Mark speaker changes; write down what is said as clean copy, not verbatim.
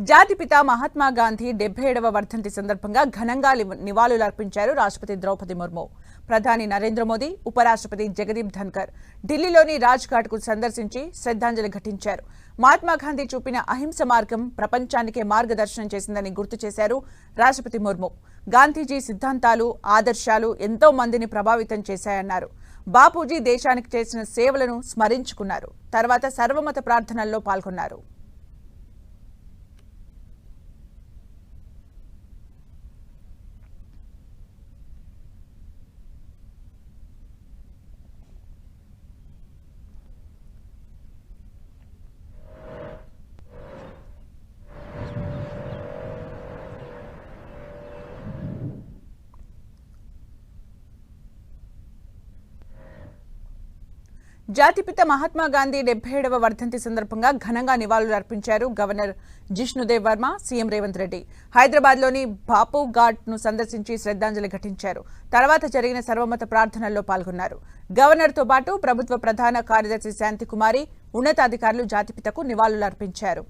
Speaker 1: జాతిపిత మహాత్మా గాంధీ 77వ వర్ధంతి సందర్భంగా ఘనంగా నివాళులర్పించారు రాష్ట్రపతి ద్రౌపది ముర్ము. ప్రధాని నరేంద్ర మోదీ, ఉపరాష్ట్రపతి జగదీప్ ధన్కర్ ఢిల్లీలోని రాజ్ ఘాట్ కు సందర్శించి శ్రద్ధాంజలి ఘటించారు. మహాత్మా గాంధీ చూపిన అహింస మార్గం ప్రపంచానికే మార్గదర్శనం చేసిందని గుర్తు చేశారు రాష్ట్రపతి ముర్ము. గాంధీజీ సిద్ధాంతాలు, ఆదర్శాలు ఎంతో మందిని ప్రభావితం చేశాయన్నారు. బాపూజీ దేశానికి చేసిన సేవలను స్మరించుకున్నారు. తర్వాత సర్వమత ప్రార్థనల్లో పాల్గొన్నారు. జాతిపిత మహాత్మా గాంధీ 77వ వర్ధంతి సందర్భంగా ఘనంగా నివాళులర్పించారు గవర్నర్ జిష్ణుదేవ్ వర్మ, సీఎం రేవంత్ రెడ్డి. హైదరాబాద్లోని బాపు ఘాట్ ను సందర్శించి శ్రద్ధాంజలి ఘటించారు. తర్వాత జరిగిన సర్వమత ప్రార్థనల్లో పాల్గొన్నారు. గవర్నర్తో పాటు ప్రభుత్వ ప్రధాన కార్యదర్శి శాంతికుమారి, ఉన్నతాధికారులు జాతిపితకు నివాళులర్పించారు.